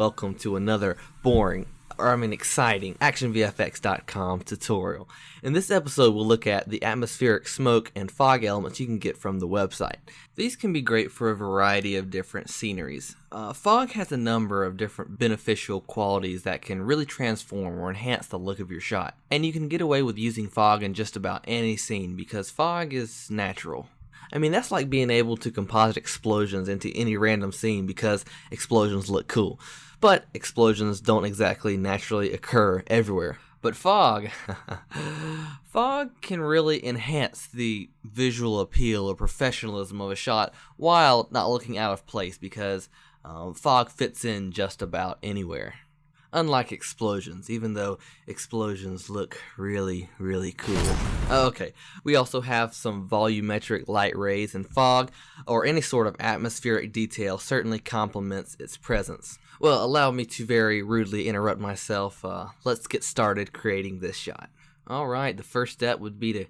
Welcome to another exciting actionvfx.com tutorial. In this episode, we'll look at the atmospheric smoke and fog elements you can get from the website. These can be great for a variety of different sceneries. Fog has a number of different beneficial qualities that can really transform or enhance the look of your shot. And you can get away with using fog in just about any scene because fog is natural. I mean, that's like being able to composite explosions into any random scene because explosions look cool. But explosions don't exactly naturally occur everywhere. But fog can really enhance the visual appeal or professionalism of a shot while not looking out of place because fog fits in just about anywhere. Unlike explosions, even though explosions look really, really cool. Okay, we also have some volumetric light rays, and fog, or any sort of atmospheric detail, certainly complements its presence. Well, allow me to very rudely interrupt myself. Let's get started creating this shot. Alright, the first step would be to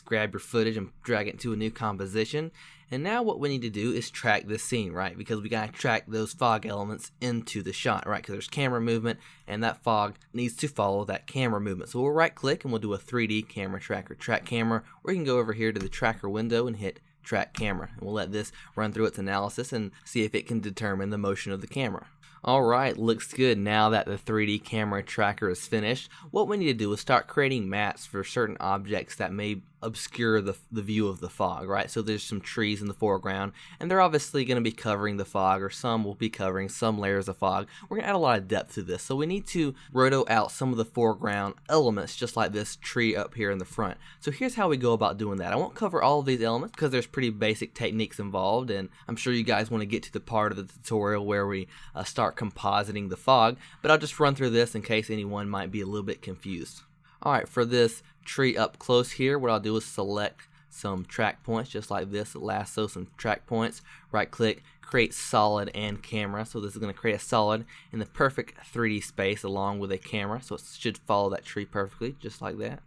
grab your footage and drag it into a new composition. And now what we need to do is track this scene, right? Because we gotta track those fog elements into the shot, right? Because there's camera movement, and that fog needs to follow that camera movement. So we'll right click and we'll do a 3D camera tracker, track camera, or you can go over here to the tracker window and hit track camera. And we'll let this run through its analysis and see if it can determine the motion of the camera. Alright, looks good. Now that the 3D camera tracker is finished, what we need to do is start creating mattes for certain objects that may obscure the view of the fog, right? So there's some trees in the foreground, and they're obviously going to be covering the fog, or some will be covering some layers of fog. We're going to add a lot of depth to this, so we need to roto out some of the foreground elements, just like this tree up here in the front. So here's how we go about doing that. I won't cover all of these elements because there's pretty basic techniques involved, and I'm sure you guys want to get to the part of the tutorial where we start compositing the fog, but I'll just run through this in case anyone might be a little bit confused. Alright, for this tree up close here, what I'll do is select some track points just like this, lasso some track points, right click, create solid and camera. So this is going to create a solid in the perfect 3D space along with a camera, so it should follow that tree perfectly just like that.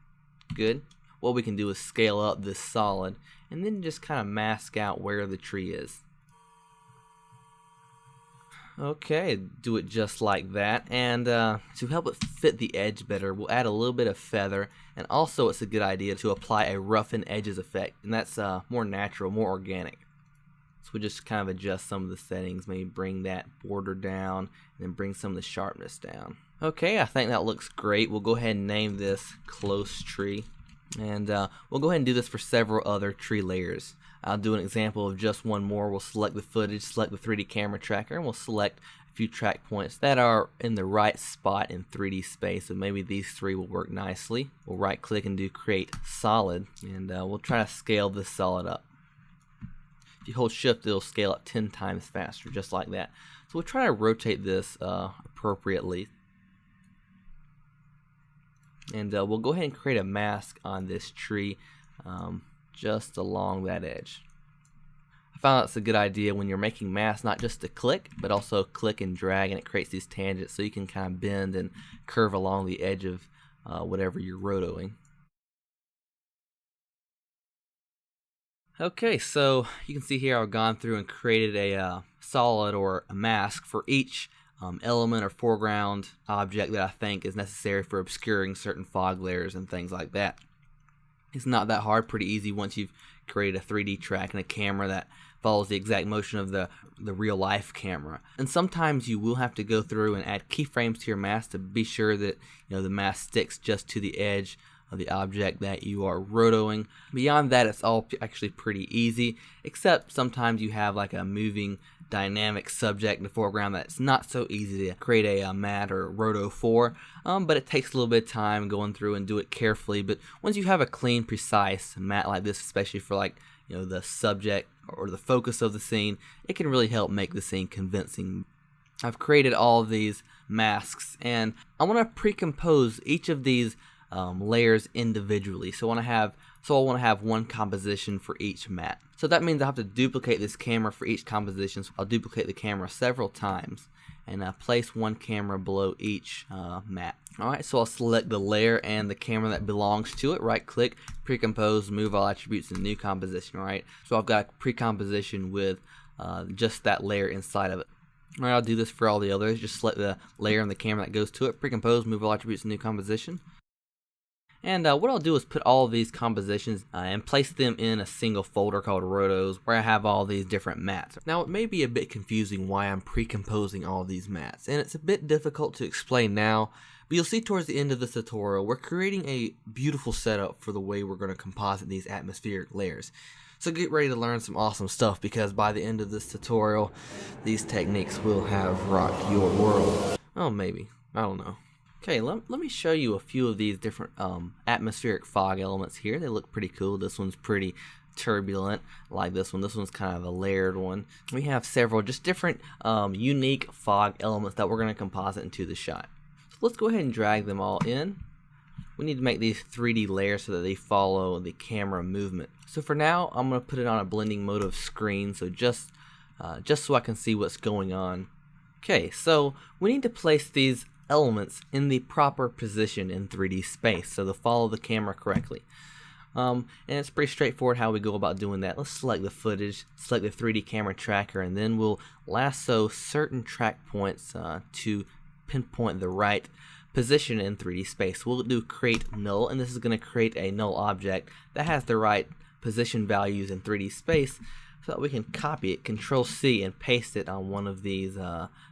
Good. What we can do is scale up this solid and then just kind of mask out where the tree is. Okay, do it just like that, and to help it fit the edge better, we'll add a little bit of feather, and also it's a good idea to apply a roughen edges effect, and that's more natural, more organic. So we just kind of adjust some of the settings, maybe bring that border down, and then bring some of the sharpness down. Okay, I think that looks great. We'll go ahead and name this Close Tree, and we'll go ahead and do this for several other tree layers. I'll do an example of just one more. We'll select the footage, select the 3D camera tracker, and we'll select a few track points that are in the right spot in 3D space. So maybe these three will work nicely. We'll right click and do create solid, and we'll try to scale this solid up. If you hold shift, it'll scale up 10 times faster, just like that. So we'll try to rotate this appropriately. And we'll go ahead and create a mask on this tree just along that edge. I found that's a good idea when you're making masks, not just to click, but also click and drag, and it creates these tangents so you can kind of bend and curve along the edge of whatever you're rotoing. Okay, so you can see here I've gone through and created a solid or a mask for each element or foreground object that I think is necessary for obscuring certain fog layers and things like that. It's not that hard, pretty easy once you've created a 3D track and a camera that follows the exact motion of the real life camera. And sometimes you will have to go through and add keyframes to your mask to be sure that the mask sticks just to the edge of the object that you are rotoing. Beyond that, it's all actually pretty easy, except sometimes you have like a moving dynamic subject in the foreground that's not so easy to create a matte or roto for, but it takes a little bit of time going through and do it carefully. But once you have a clean, precise matte like this, especially for like the subject or the focus of the scene, it can really help make the scene convincing. I've created all of these masks, and I want to pre-compose each of these layers individually. So I want to have one composition for each matte. So that means I have to duplicate this camera for each composition. So I'll duplicate the camera several times and place one camera below each matte. Alright, so I'll select the layer and the camera that belongs to it, right click, pre-compose, move all attributes in new composition, right? So I've got a pre-composition with just that layer inside of it. Alright, I'll do this for all the others. Just select the layer and the camera that goes to it. Pre-compose, move all attributes to new composition. And what I'll do is put all of these compositions and place them in a single folder called Rotos, where I have all these different mats. Now, it may be a bit confusing why I'm pre-composing all these mats, and it's a bit difficult to explain now, but you'll see towards the end of this tutorial, we're creating a beautiful setup for the way we're going to composite these atmospheric layers. So get ready to learn some awesome stuff, because by the end of this tutorial, these techniques will have rocked your world. Oh, maybe. I don't know. Okay, let me show you a few of these different atmospheric fog elements here. They look pretty cool. This one's pretty turbulent, like this one. This one's kind of a layered one. We have several just different unique fog elements that we're going to composite into the shot. So let's go ahead and drag them all in. We need to make these 3D layers so that they follow the camera movement. So for now, I'm going to put it on a blending mode of screen, so just so I can see what's going on. Okay, so we need to place these elements in the proper position in 3D space, so they'll follow the camera correctly. And it's pretty straightforward how we go about doing that. Let's select the footage, select the 3D camera tracker, and then we'll lasso certain track points to pinpoint the right position in 3D space. We'll do create null, and this is going to create a null object that has the right position values in 3D space, so that we can copy it, Control C, and paste it on one of these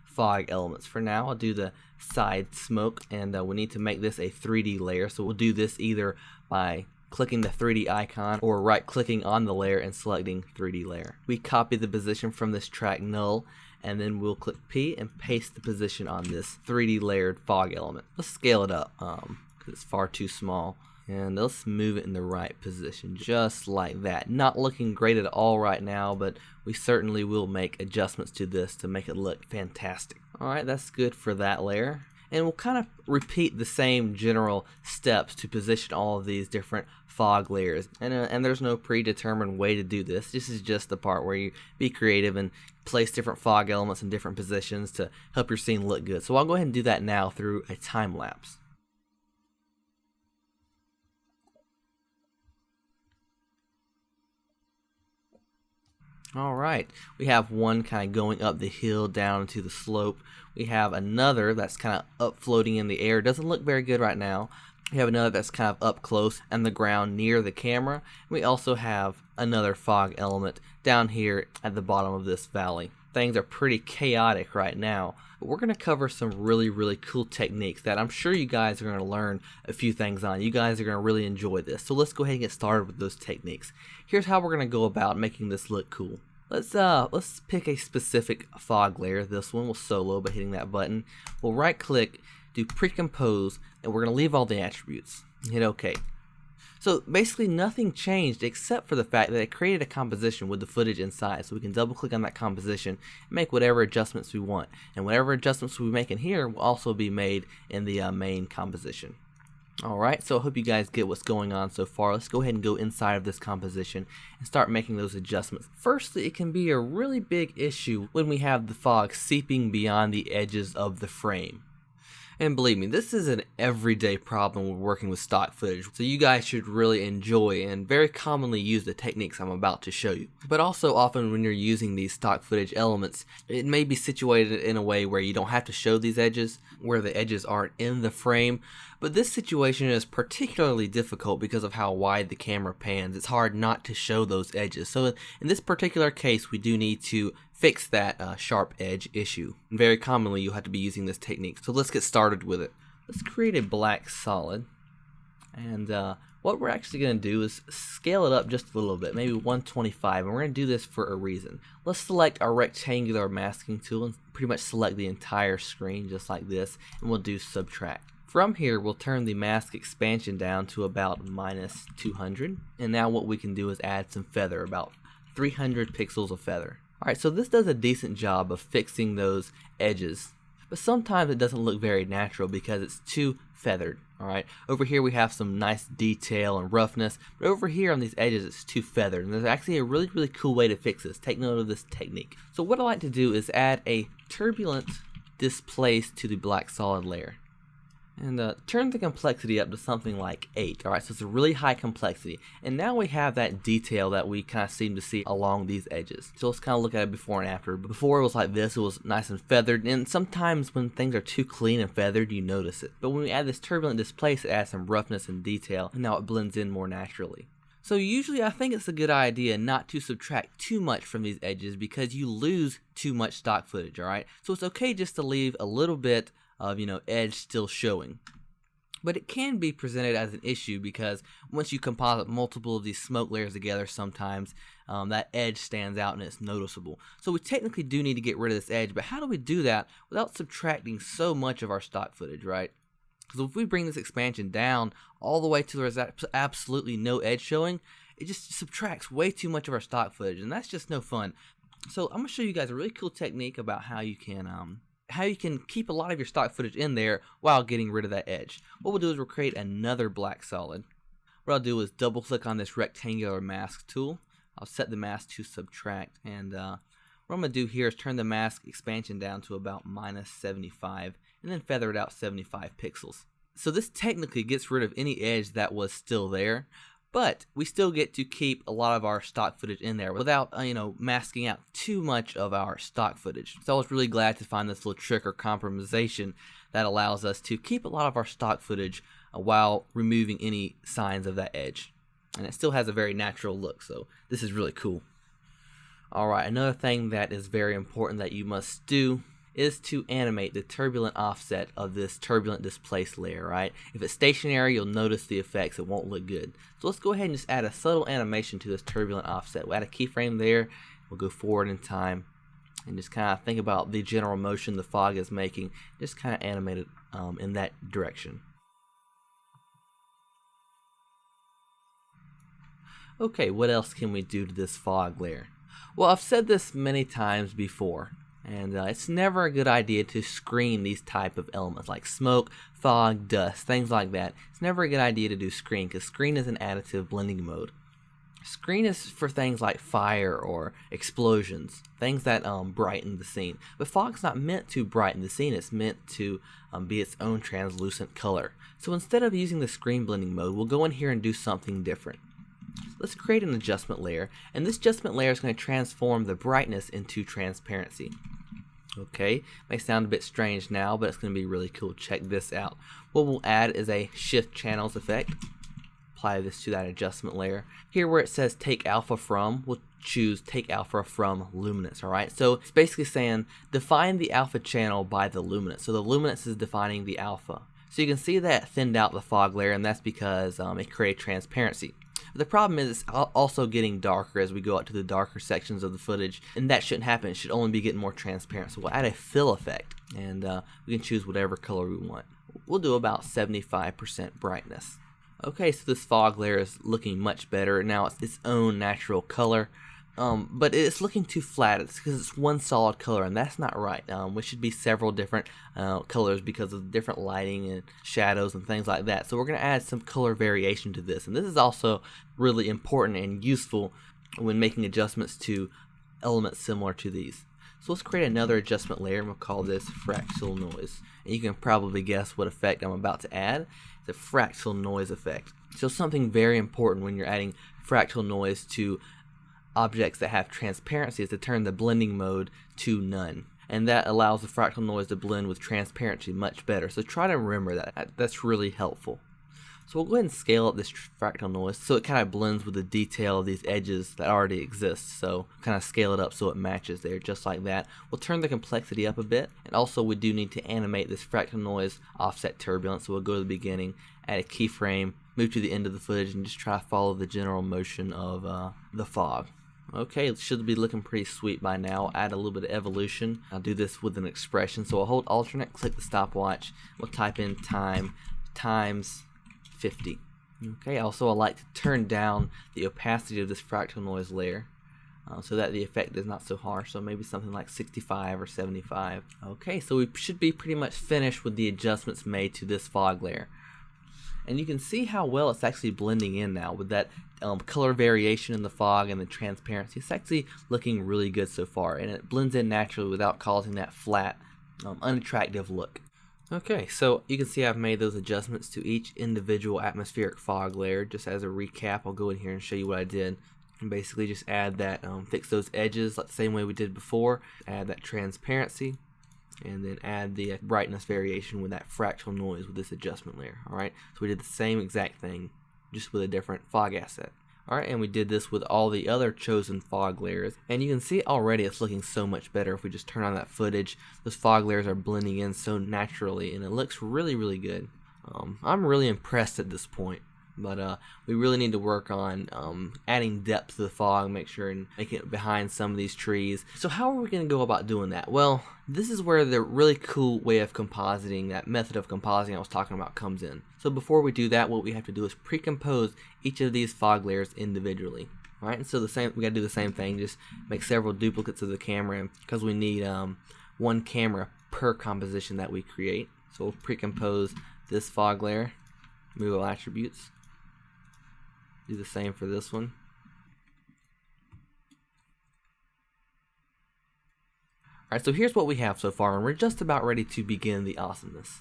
fog elements. For now, I'll do the side smoke, and we need to make this a 3D layer, so we'll do this either by clicking the 3D icon or right clicking on the layer and selecting 3D layer. We copy the position from this track null, and then we'll click P and paste the position on this 3D layered fog element. Let's scale it up because it's far too small, and let's move it in the right position just like that. Not looking great at all right now, but we certainly will make adjustments to this to make it look fantastic. Alright, that's good for that layer. And we'll kind of repeat the same general steps to position all of these different fog layers. And there's no predetermined way to do this. This is just the part where you be creative and place different fog elements in different positions to help your scene look good. So I'll go ahead and do that now through a time lapse. Alright, we have one kind of going up the hill down to the slope. We have another that's kind of up floating in the air. Doesn't look very good right now. We have another that's kind of up close on the ground near the camera. We also have another fog element down here at the bottom of this valley. Things are pretty chaotic right now, but we're going to cover some really cool techniques that I'm sure you guys are going to learn a few things on. You guys are going to really enjoy this. So let's go ahead and get started with those techniques. Here's how we're going to go about making this look cool. Let's pick a specific fog layer. This one will solo by hitting that button. We'll right click, do pre-compose, and we're going to leave all the attributes. Hit OK. So basically nothing changed except for the fact that I created a composition with the footage inside, so we can double click on that composition and make whatever adjustments we want. And whatever adjustments we make in here will also be made in the main composition. Alright, so I hope you guys get what's going on so far. Let's go ahead and go inside of this composition and start making those adjustments. Firstly, it can be a really big issue when we have the fog seeping beyond the edges of the frame. And believe me, this is an everyday problem when working with stock footage, so you guys should really enjoy and very commonly use the techniques I'm about to show you. But also often when you're using these stock footage elements, it may be situated in a way where you don't have to show these edges, where the edges aren't in the frame. But this situation is particularly difficult because of how wide the camera pans. It's hard not to show those edges. So in this particular case, we do need to fix that sharp edge issue. And very commonly, you'll have to be using this technique. So let's get started with it. Let's create a black solid. And what we're actually going to do is scale it up just a little bit, maybe 125. And we're going to do this for a reason. Let's select our rectangular masking tool and pretty much select the entire screen just like this. And we'll do subtract. From here, we'll turn the mask expansion down to about -200. And now what we can do is add some feather, about 300 pixels of feather. Alright, so this does a decent job of fixing those edges, but sometimes it doesn't look very natural because it's too feathered. Alright, over here we have some nice detail and roughness, but over here on these edges it's too feathered, and there's actually a really cool way to fix this. Take note of this technique. So what I like to do is add a turbulent displace to the black solid layer. And turn the complexity up to something like 8. Alright, so it's a really high complexity. And now we have that detail that we kind of seem to see along these edges. So let's kind of look at it before and after. Before it was like this, it was nice and feathered. And sometimes when things are too clean and feathered, you notice it. But when we add this turbulent displace, it adds some roughness and detail. And now it blends in more naturally. So usually I think it's a good idea not to subtract too much from these edges because you lose too much stock footage, alright? So it's okay just to leave a little bit of, edge still showing. But it can be presented as an issue because once you composite multiple of these smoke layers together, sometimes that edge stands out and it's noticeable. So we technically do need to get rid of this edge, but how do we do that without subtracting so much of our stock footage, right? Because if we bring this expansion down all the way to there's absolutely no edge showing, it just subtracts way too much of our stock footage, and that's just no fun. So I'm going to show you guys a really cool technique about how you can keep a lot of your stock footage in there while getting rid of that edge. What we'll do is we'll create another black solid. What I'll do is double click on this rectangular mask tool. I'll set the mask to subtract, and what I'm going to do here is turn the mask expansion down to about -75 and then feather it out 75 pixels. So this technically gets rid of any edge that was still there, but we still get to keep a lot of our stock footage in there without, masking out too much of our stock footage. So I was really glad to find this little trick or compromisation that allows us to keep a lot of our stock footage while removing any signs of that edge. And it still has a very natural look, so this is really cool. Alright, another thing that is very important that you must do is to animate the turbulent offset of this turbulent displaced layer, right? If it's stationary, you'll notice the effects, it won't look good. So let's go ahead and just add a subtle animation to this turbulent offset. We'll add a keyframe there, we'll go forward in time, and just kind of think about the general motion the fog is making, just kind of animate it in that direction. Okay, what else can we do to this fog layer? Well, I've said this many times before, and it's never a good idea to screen these type of elements like smoke, fog, dust, things like that. It's never a good idea to do screen because screen is an additive blending mode. Screen is for things like fire or explosions, things that brighten the scene. But fog's not meant to brighten the scene, it's meant to be its own translucent color. So instead of using the screen blending mode, we'll go in here and do something different. Let's create an adjustment layer, and this adjustment layer is going to transform the brightness into transparency. Okay, may sound a bit strange now, but it's going to be really cool. Check this out. What we'll add is a shift channels effect. Apply this to that adjustment layer. Here where it says take alpha from, we'll choose take alpha from luminance, alright? So it's basically saying define the alpha channel by the luminance. So the luminance is defining the alpha. So you can see that thinned out the fog layer, and that's because it created transparency. But the problem is it's also getting darker as we go out to the darker sections of the footage, and that shouldn't happen. It should only be getting more transparent. So we'll add a fill effect, and we can choose whatever color we want. We'll do about 75% brightness. Okay, so this fog layer is looking much better. Now it's its own natural color, but it's looking too flat. It's because it's one solid color, and that's not right. We should be several different colors because of different lighting and shadows and things like that. So we're going to add some color variation to this, and this is also really important and useful when making adjustments to elements similar to these. So let's create another adjustment layer, and we'll call this fractal noise. And you can probably guess what effect I'm about to add. It's a fractal noise effect. So something very important when you're adding fractal noise to objects that have transparency is to turn the blending mode to none. And that allows the fractal noise to blend with transparency much better. So try to remember that. That's really helpful. So we'll go ahead and scale up this fractal noise so it kind of blends with the detail of these edges that already exist. So kind of scale it up so it matches there, just like that. We'll turn the complexity up a bit, and also we do need to animate this fractal noise offset turbulence. So we'll go to the beginning, add a keyframe, move to the end of the footage, and just try to follow the general motion of the fog. Okay, it should be looking pretty sweet by now. Add a little bit of evolution. I'll do this with an expression. So I'll hold alternate, click the stopwatch. We'll type in time times 50. Okay, also I like to turn down the opacity of this fractal noise layer so that the effect is not so harsh. So maybe something like 65 or 75. Okay, so we should be pretty much finished with the adjustments made to this fog layer. And you can see how well it's actually blending in now with that color variation in the fog and the transparency. It's actually looking really good so far, and it blends in naturally without causing that flat, unattractive look. Okay, so you can see I've made those adjustments to each individual atmospheric fog layer. Just as a recap, I'll go in here and show you what I did. And basically just add that, fix those edges like the same way we did before. Add that transparency, and then add the brightness variation with that fractal noise with this adjustment layer. Alright, so we did the same exact thing, just with a different fog asset. Alright, and we did this with all the other chosen fog layers, and you can see already it's looking so much better. If we just turn on that footage, those fog layers are blending in so naturally, and it looks really, really good. I'm really impressed at this point, but we really need to work on adding depth to the fog, make sure and make it behind some of these trees. So how are we going to go about doing that? Well, this is where the really cool way of compositing, that method of compositing I was talking about, comes in. So before we do that, what we have to do is pre-compose each of these fog layers individually. All right, and so we got to do the same thing, just make several duplicates of the camera, because we need one camera per composition that we create. So we'll pre-compose this fog layer, move all attributes, do the same for this one. Alright, so here's what we have so far, and we're just about ready to begin the awesomeness.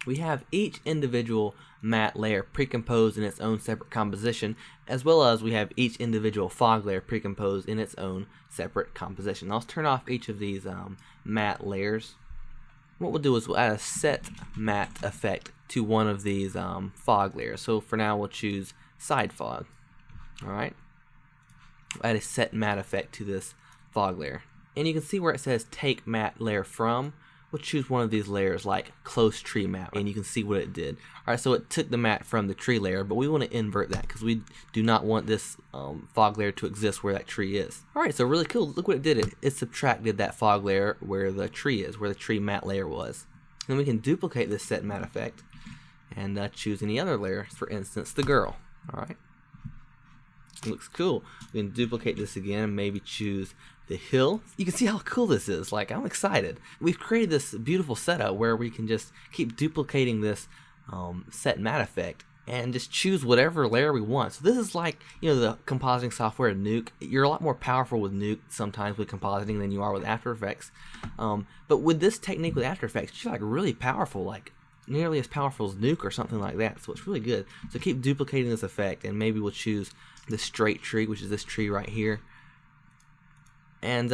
We have each individual matte layer pre-composed in its own separate composition, as well as we have each individual fog layer pre-composed in its own separate composition. Now let's turn off each of these matte layers. What we'll do is we'll add a set matte effect to one of these fog layers. So for now we'll choose side fog. Alright, we'll add a set matte effect to this fog layer. And you can see where it says take matte layer from. We'll choose one of these layers like close tree matte, and you can see what it did. Alright, so it took the matte from the tree layer, but we want to invert that because we do not want this fog layer to exist where that tree is. Alright, so really cool. Look what it did. It subtracted that fog layer where the tree is, where the tree matte layer was. Then we can duplicate this set matte effect and choose any other layer, for instance the girl. Alright, looks cool. We can duplicate this again and maybe choose the hill. You can see how cool this is. Like, I'm excited. We've created this beautiful setup where we can just keep duplicating this set matte effect and just choose whatever layer we want. So this is like, the compositing software Nuke. You're a lot more powerful with Nuke sometimes with compositing than you are with After Effects. But with this technique with After Effects, you're like really powerful, like nearly as powerful as Nuke or something like that. So it's really good. So keep duplicating this effect, and maybe we'll choose the straight tree, which is this tree right here. And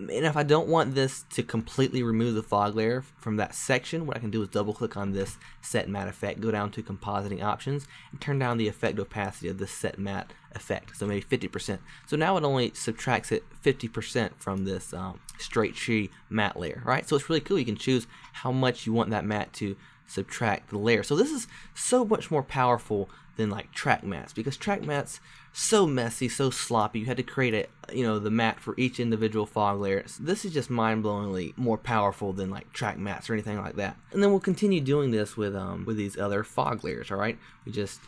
if I don't want this to completely remove the fog layer from that section, what I can do is double click on this set matte effect, go down to compositing options, and turn down the effect opacity of this set matte effect, so maybe 50%. So now it only subtracts it 50% from this straight tree matte layer, right? So it's really cool. You can choose how much you want that matte to subtract the layer. So this is so much more powerful than like track mattes, because track mattes so messy, so sloppy. You had to create the matte for each individual fog layer. So this is just mind-blowingly more powerful than like track mattes or anything like that. And then we'll continue doing this with these other fog layers. All right, we just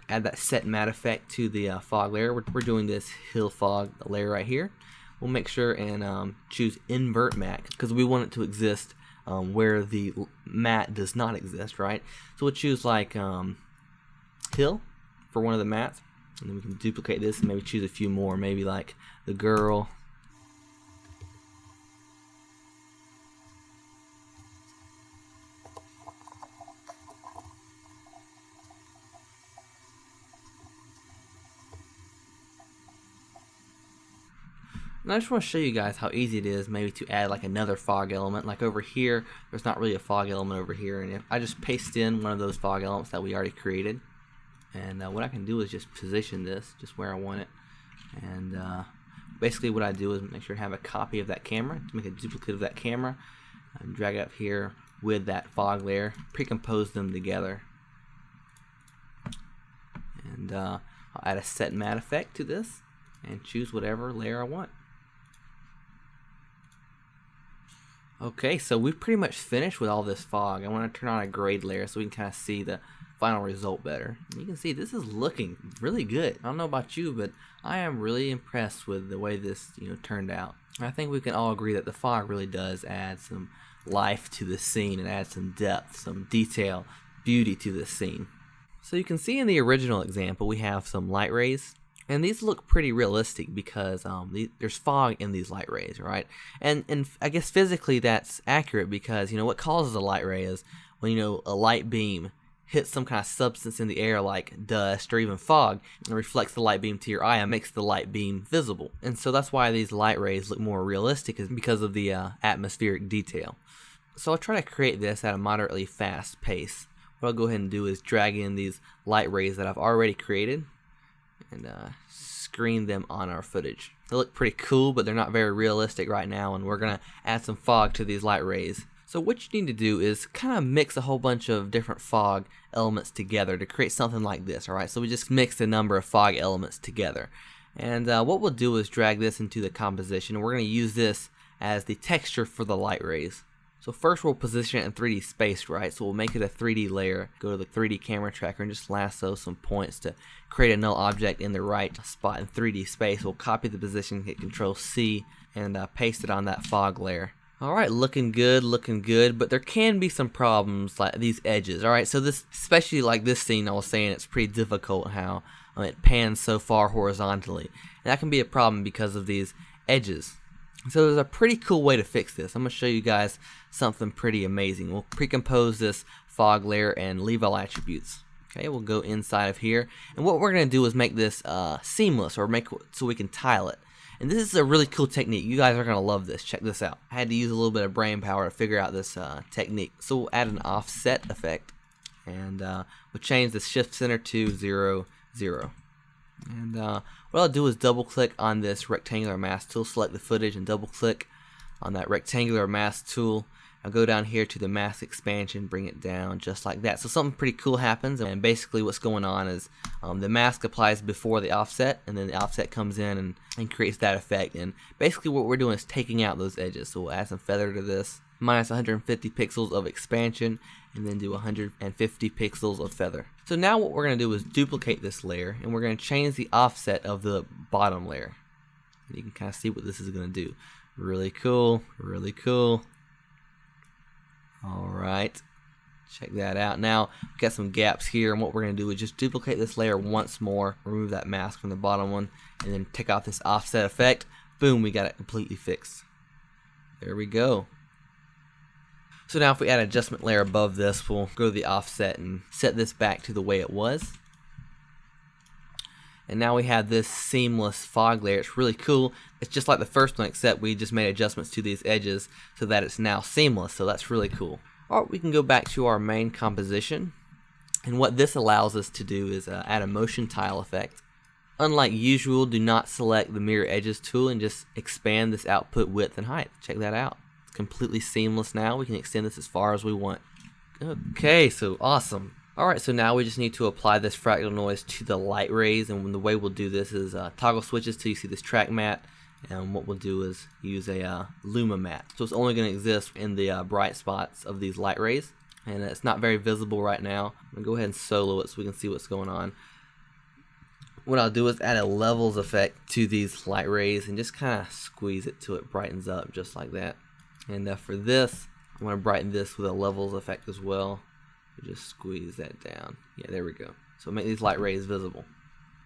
add that set matte effect to the fog layer. We're doing this hill fog layer right here. We'll make sure and choose invert matte because we want it to exist where the matte does not exist, right? So we'll choose like hill for one of the mattes, and then we can duplicate this and maybe choose a few more, maybe like the girl. And I just want to show you guys how easy it is maybe to add like another fog element. Like over here, there's not really a fog element over here, and if I just paste in one of those fog elements that we already created, and what I can do is just position this just where I want it, and basically what I do is make sure I have a copy of that camera, to make a duplicate of that camera, and drag it up here with that fog layer, pre-compose them together, and I'll add a set matte effect to this and choose whatever layer I want. Okay, so we've pretty much finished with all this fog. I want to turn on a grade layer so we can kind of see the final result better. And you can see this is looking really good. I don't know about you, but I am really impressed with the way this turned out. I think we can all agree that the fog really does add some life to the scene and add some depth, some detail, beauty to this scene. So you can see in the original example we have some light rays. And these look pretty realistic because there's fog in these light rays, right? And I guess physically that's accurate because what causes a light ray is when a light beam hits some kind of substance in the air like dust or even fog and reflects the light beam to your eye and makes the light beam visible. And so that's why these light rays look more realistic, is because of the atmospheric detail. So I'll try to create this at a moderately fast pace. What I'll go ahead and do is drag in these light rays that I've already created and screen them on our footage. They look pretty cool, but they're not very realistic right now, and we're going to add some fog to these light rays. So what you need to do is kind of mix a whole bunch of different fog elements together to create something like this, alright? So we just mix a number of fog elements together. And what we'll do is drag this into the composition, and we're going to use this as the texture for the light rays. So first we'll position it in 3D space, right? So we'll make it a 3D layer, go to the 3D camera tracker and just lasso some points to create a null object in the right spot in 3D space. We'll copy the position, hit Control C, and paste it on that fog layer. Alright, looking good, but there can be some problems like these edges, alright? So this, especially like this scene I was saying, it's pretty difficult how it pans so far horizontally. And that can be a problem because of these edges. So there's a pretty cool way to fix this. I'm going to show you guys something pretty amazing. We'll pre-compose this fog layer and leave all attributes. Okay, we'll go inside of here. And what we're going to do is make this seamless, or make it so we can tile it. And this is a really cool technique. You guys are going to love this. Check this out. I had to use a little bit of brain power to figure out this technique. So we'll add an offset effect. And we'll change the shift center to 0, 0. And what I'll do is double click on this rectangular mask tool, select the footage and double click on that rectangular mask tool. I'll go down here to the mask expansion, bring it down just like that. So something pretty cool happens, and basically what's going on is the mask applies before the offset, and then the offset comes in and creates that effect. And basically what we're doing is taking out those edges. So we'll add some feather to this, minus 150 pixels of expansion, and then do 150 pixels of feather. So now what we're going to do is duplicate this layer, and we're going to change the offset of the bottom layer. And you can kind of see what this is going to do. Really cool, really cool. Alright, check that out. Now, we've got some gaps here, and what we're going to do is just duplicate this layer once more, remove that mask from the bottom one, and then take off this offset effect. Boom, we got it completely fixed. There we go. So now if we add an adjustment layer above this, we'll go to the offset and set this back to the way it was. And now we have this seamless fog layer. It's really cool. It's just like the first one, except we just made adjustments to these edges so that it's now seamless. So that's really cool. Alright, we can go back to our main composition. And what this allows us to do is add a motion tile effect. Unlike usual, do not select the mirror edges tool and just expand this output width and height. Check that out. It's completely seamless now. We can extend this as far as we want. Okay, so awesome. Alright, so now we just need to apply this fractal noise to the light rays, and the way we'll do this is toggle switches till you see this track matte, and what we'll do is use a luma matte. So it's only going to exist in the bright spots of these light rays, and it's not very visible right now. I'm going to go ahead and solo it so we can see what's going on. What I'll do is add a levels effect to these light rays and just kind of squeeze it till it brightens up just like that. And for this, I'm going to brighten this with a levels effect as well. Just squeeze that down. Yeah, there we go. So make these light rays visible.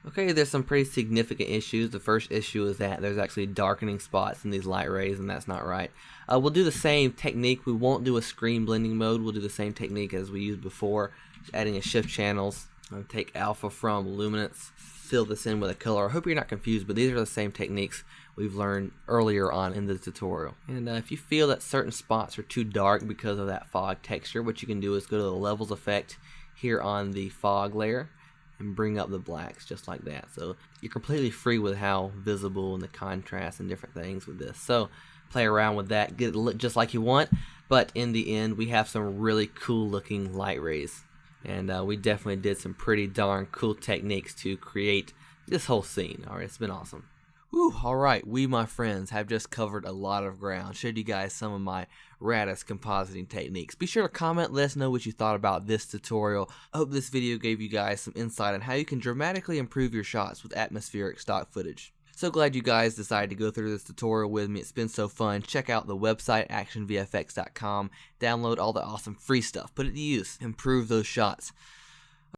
Okay, there's some pretty significant issues. The first issue is that there's actually darkening spots in these light rays, and that's not right. We'll do the same technique. We won't do a screen blending mode. We'll do the same technique as we used before. Just adding a shift channels. I'll take alpha from luminance, fill this in with a color. I hope you're not confused, but these are the same techniques we've learned earlier on in the tutorial. And if you feel that certain spots are too dark because of that fog texture, what you can do is go to the levels effect here on the fog layer and bring up the blacks just like that. So you're completely free with how visible and the contrast and different things with this. So play around with that, get it lit just like you want, but in the end we have some really cool looking light rays. And we definitely did some pretty darn cool techniques to create this whole scene. Alright, it's been awesome. Whew, alright, we, my friends, have just covered a lot of ground. Showed you guys some of my raddest compositing techniques. Be sure to comment, let us know what you thought about this tutorial. I hope this video gave you guys some insight on how you can dramatically improve your shots with atmospheric stock footage. So glad you guys decided to go through this tutorial with me. It's been so fun. Check out the website, actionvfx.com. Download all the awesome free stuff. Put it to use. Improve those shots.